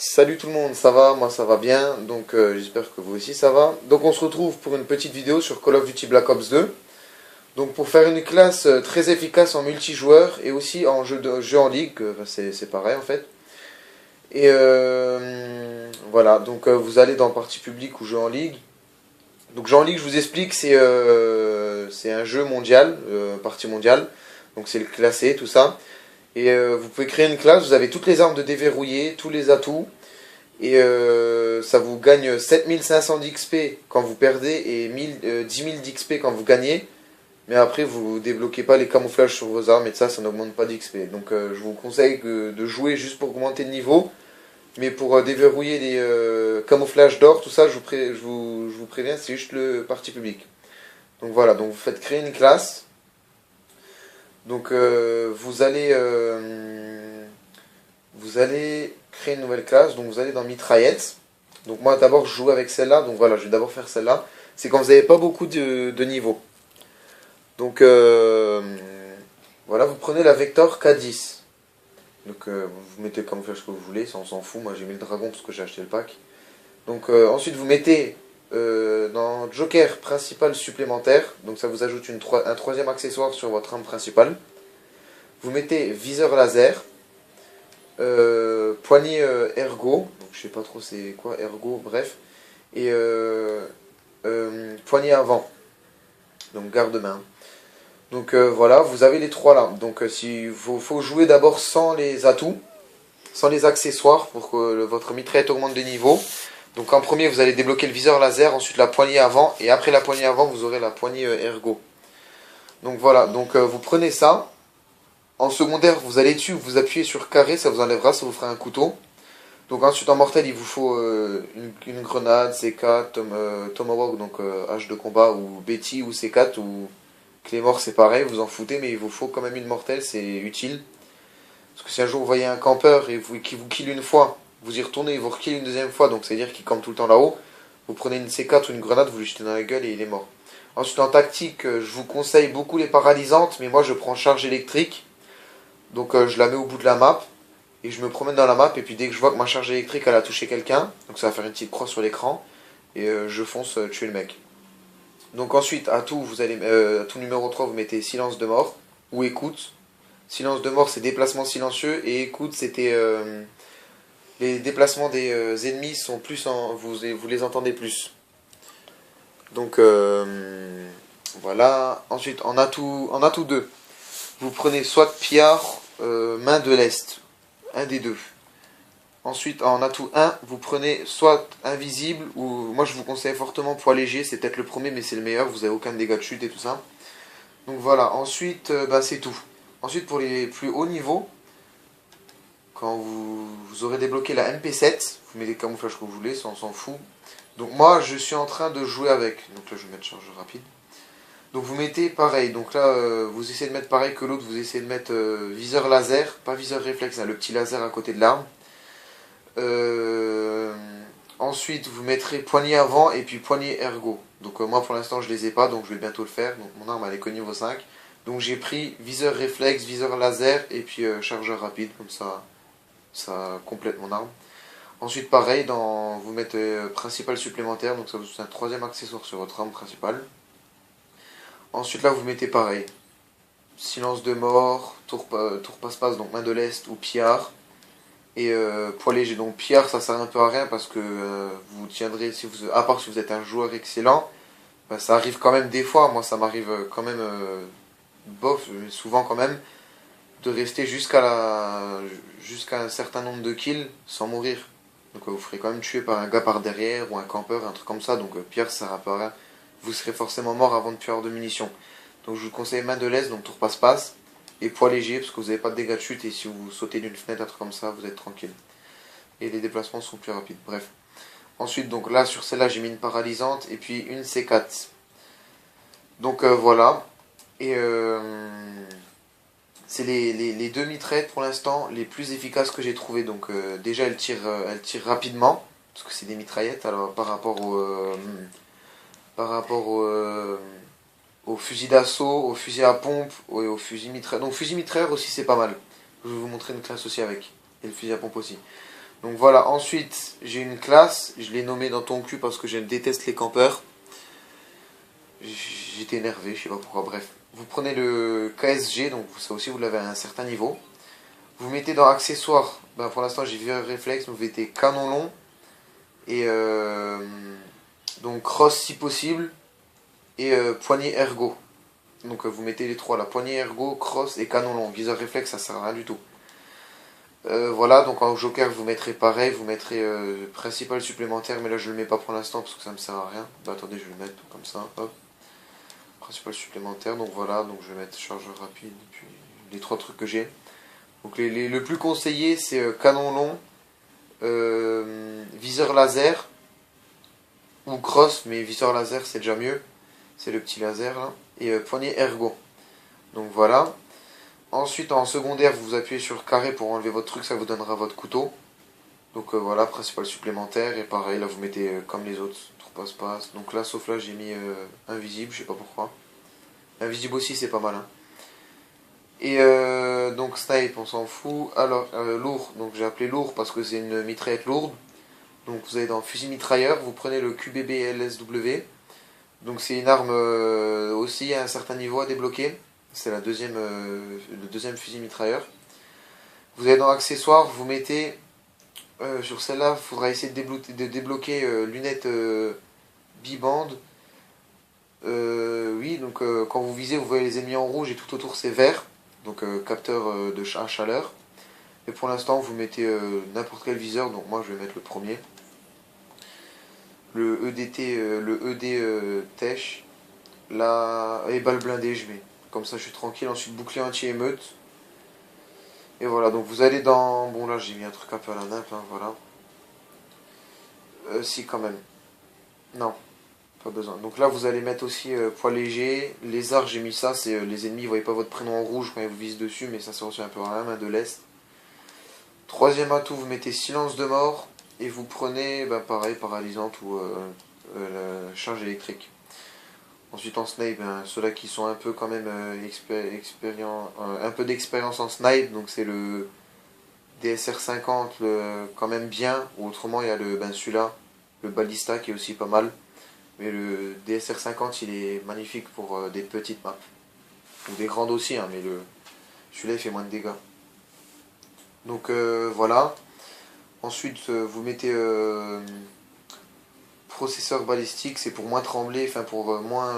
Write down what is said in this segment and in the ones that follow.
Salut tout le monde, ça va? Moi ça va bien, donc j'espère que vous aussi ça va. Donc on se retrouve pour une petite vidéo sur Call of Duty Black Ops 2. Donc pour faire une classe très efficace en multijoueur et aussi en jeu en ligue, c'est pareil en fait. Et voilà, donc vous allez dans partie publique ou jeu en ligue. Donc jeu en ligue, je vous explique, c'est un jeu mondial, partie mondiale. Donc c'est le classé, tout ça. Et vous pouvez créer une classe, vous avez toutes les armes de déverrouiller, tous les atouts. Et ça vous gagne 7500 d'XP quand vous perdez et 10 000 d'XP quand vous gagnez. Mais après, vous débloquez pas les camouflages sur vos armes et ça n'augmente pas d'XP. Donc je vous conseille de jouer juste pour augmenter le niveau. Mais pour déverrouiller les camouflages d'or, tout ça, je vous préviens, c'est juste le parti public. Donc voilà, donc vous faites créer une classe. Donc vous allez créer une nouvelle classe, donc vous allez dans mitraillette. Donc moi d'abord je joue avec celle-là, donc voilà, je vais d'abord faire celle-là. C'est quand vous n'avez pas beaucoup de niveaux. Donc voilà, vous prenez la Vector K10. Donc vous mettez le camouflage que vous voulez, ça on s'en fout, moi j'ai mis le dragon parce que j'ai acheté le pack. Donc ensuite vous mettez dans Joker principal supplémentaire, donc ça vous ajoute un troisième accessoire sur votre arme principale. Vous mettez viseur laser, poignée ergo, donc je sais pas trop c'est quoi ergo, bref, et poignée avant, donc garde-main. Donc voilà, vous avez les trois là. Donc faut jouer d'abord sans les atouts, sans les accessoires pour que votre mitraillette augmente de niveau. Donc en premier vous allez débloquer le viseur laser, ensuite la poignée avant, et après la poignée avant vous aurez la poignée ergo. Donc voilà, donc vous prenez ça. En secondaire, vous allez dessus, vous appuyez sur carré, ça vous enlèvera, ça vous fera un couteau. Donc ensuite en mortel, il vous faut une grenade, C4, Tomahawk, donc hache de combat, ou Betty, ou C4, ou Claymore, c'est pareil, vous en foutez, mais il vous faut quand même une mortelle, c'est utile. Parce que si un jour vous voyez un campeur et qui vous kill une fois, vous y retournez, il vous rekill une deuxième fois, donc c'est à dire qu'il campe tout le temps là-haut, vous prenez une C4 ou une grenade, vous lui jetez dans la gueule et il est mort. Ensuite en tactique, je vous conseille beaucoup les paralysantes, mais moi je prends charge électrique. Donc je la mets au bout de la map et je me promène dans la map et puis dès que je vois que ma charge électrique elle a touché quelqu'un, donc ça va faire une petite croix sur l'écran et je fonce tuer le mec. Donc ensuite atout atout numéro 3 vous mettez silence de mort ou écoute. Silence de mort c'est déplacement silencieux et écoute c'était les déplacements des ennemis sont plus vous les entendez plus. Donc voilà, ensuite en atout 2 vous prenez soit Pillard, main de l'Est, un des deux. Ensuite, en atout 1, vous prenez soit invisible, ou moi je vous conseille fortement poids léger, c'est peut-être le premier, mais c'est le meilleur, vous n'avez aucun dégât de chute et tout ça. Donc voilà, ensuite, c'est tout. Ensuite, pour les plus hauts niveaux, quand vous aurez débloqué la MP7, vous mettez le camouflage que vous voulez, ça on s'en fout. Donc moi, je suis en train de jouer avec. Donc là, je vais mettre chargeur rapide. Donc vous mettez pareil, donc là vous essayez de mettre pareil que l'autre, vous essayez de mettre viseur laser, pas viseur réflexe, hein, le petit laser à côté de l'arme. Ensuite vous mettrez poignée avant et puis poignée ergo. Donc moi pour l'instant je les ai pas, donc je vais bientôt le faire, donc mon arme elle est que niveau 5. Donc j'ai pris viseur réflexe, viseur laser et puis chargeur rapide, comme ça complète mon arme. Ensuite pareil, vous mettez principal supplémentaire, donc ça vous fait un troisième accessoire sur votre arme principale. Ensuite là vous mettez pareil, silence de mort, tour passe-passe, donc main de l'Est ou pillard, et poids léger. Donc pillard ça sert un peu à rien parce que vous tiendrez, à part si vous êtes un joueur excellent, bah, ça arrive quand même des fois, moi ça m'arrive quand même, bof, souvent quand même, de rester jusqu'à un certain nombre de kills sans mourir. Donc vous ferez quand même tuer par un gars par derrière ou un campeur, un truc comme ça, donc pillard ça sert un peu à rien. Vous serez forcément mort avant de plus avoir de munitions. Donc je vous conseille main de l'Est, donc tour passe-passe, et poids léger, parce que vous n'avez pas de dégâts de chute, et si vous sautez d'une fenêtre, un truc comme ça, vous êtes tranquille. Et les déplacements sont plus rapides, bref. Ensuite, donc là, sur celle-là, j'ai mis une paralysante, et puis une C4. Donc voilà. Et c'est les deux mitraillettes, pour l'instant, les plus efficaces que j'ai trouvées. Donc déjà, elles tirent rapidement, parce que c'est des mitraillettes, alors par rapport au fusil d'assaut, au fusil à pompe et au fusil mitrailleur. Donc fusil mitrailleur aussi c'est pas mal. Je vais vous montrer une classe aussi avec. Et le fusil à pompe aussi. Donc voilà, ensuite j'ai une classe, je l'ai nommée dans ton cul parce que je déteste les campeurs. J'étais énervé, je sais pas pourquoi, bref. Vous prenez le KSG, donc ça aussi vous l'avez à un certain niveau. Vous mettez dans accessoires, ben pour l'instant j'ai vu un réflexe, vous mettez canon long et donc cross si possible et poignée ergo. Donc vous mettez les trois, la poignée ergo, cross et canon long. Viseur réflexe ça sert à rien du tout. Voilà, donc en joker vous mettrez pareil, vous mettrez principal supplémentaire, mais là je le mets pas pour l'instant parce que ça me sert à rien. Bah, attendez, je vais le mettre comme ça, hop. Principal supplémentaire, donc voilà, donc je vais mettre chargeur rapide, et puis les trois trucs que j'ai. Donc le plus conseillé c'est canon long, viseur laser, ou cross, mais viseur laser c'est déjà mieux, c'est le petit laser là, et poignée ergo. Donc voilà. Ensuite en secondaire vous appuyez sur carré pour enlever votre truc, ça vous donnera votre couteau. Donc voilà, principal supplémentaire, et pareil là vous mettez comme les autres, tour passe-passe. Donc là sauf là j'ai mis invisible, je sais pas pourquoi. Invisible aussi c'est pas mal hein. Et donc snipe on s'en fout. Alors lourd, donc j'ai appelé lourd parce que c'est une mitraillette lourde. Donc vous allez dans fusil mitrailleur, vous prenez le QBB LSW. Donc c'est une arme aussi à un certain niveau à débloquer. C'est le deuxième fusil mitrailleur. Vous allez dans accessoires, vous mettez sur celle-là, il faudra essayer de débloquer lunettes biband. Oui, donc quand vous visez, vous voyez les ennemis en rouge et tout autour c'est vert. Donc capteur de chaleur. Et pour l'instant, vous mettez n'importe quel viseur. Donc moi, je vais mettre le premier. Le EDT, le ED Tech. Là, et balle blindée, je mets. Comme ça, je suis tranquille. Ensuite, bouclier anti-émeute. Et voilà, donc vous allez dans... Bon, là, j'ai mis un truc un peu à la nappe, hein, voilà. Si, quand même. Non, pas besoin. Donc là, vous allez mettre aussi poids léger. Lézard, j'ai mis ça. C'est les ennemis, vous voyez pas votre prénom en rouge quand ils vous visent dessus. Mais ça, c'est aussi un peu à la main de l'Est. Troisième atout, vous mettez silence de mort. Et vous prenez, ben, pareil, paralysante ou la charge électrique. Ensuite en snipe, ben, ceux-là qui sont un peu quand même un peu d'expérience en snipe, donc c'est le DSR 50 quand même bien, ou autrement il y a celui-là, le Ballista qui est aussi pas mal, mais le DSR 50 il est magnifique pour des petites maps, ou des grandes aussi, hein, mais celui-là il fait moins de dégâts. Donc voilà, ensuite vous mettez processeur balistique, c'est pour moins trembler, enfin pour moins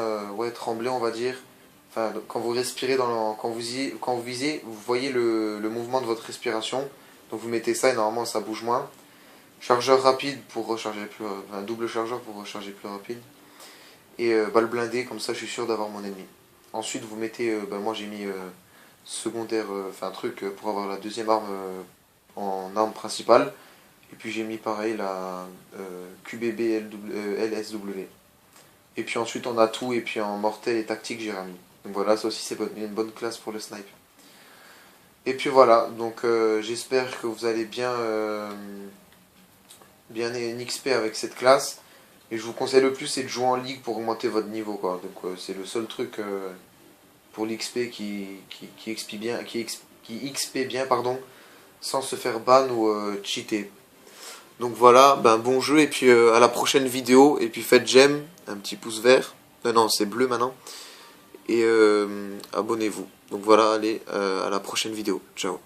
trembler on va dire. Enfin quand vous respirez quand vous visez, vous voyez le mouvement de votre respiration. Donc vous mettez ça et normalement ça bouge moins. Chargeur rapide pour recharger plus double chargeur pour recharger plus rapide. Et balle blindée, comme ça je suis sûr d'avoir mon ennemi. Ensuite vous mettez moi j'ai mis secondaire, enfin truc pour avoir la deuxième arme en arme principale. Et puis j'ai mis pareil la QBB LSW. Et puis ensuite en atout et puis en mortel et tactique j'ai remis. Donc voilà, ça aussi c'est une bonne classe pour le snipe. Et puis voilà, donc j'espère que vous allez bien XP avec cette classe. Et je vous conseille le plus c'est de jouer en ligue pour augmenter votre niveau quoi. Donc c'est le seul truc pour l'XP qui XP bien, qui XP bien pardon, sans se faire ban ou cheater. Donc voilà, ben bon jeu et puis à la prochaine vidéo. Et puis faites j'aime, un petit pouce vert. Non, c'est bleu maintenant. Et abonnez-vous. Donc voilà, allez, à la prochaine vidéo. Ciao.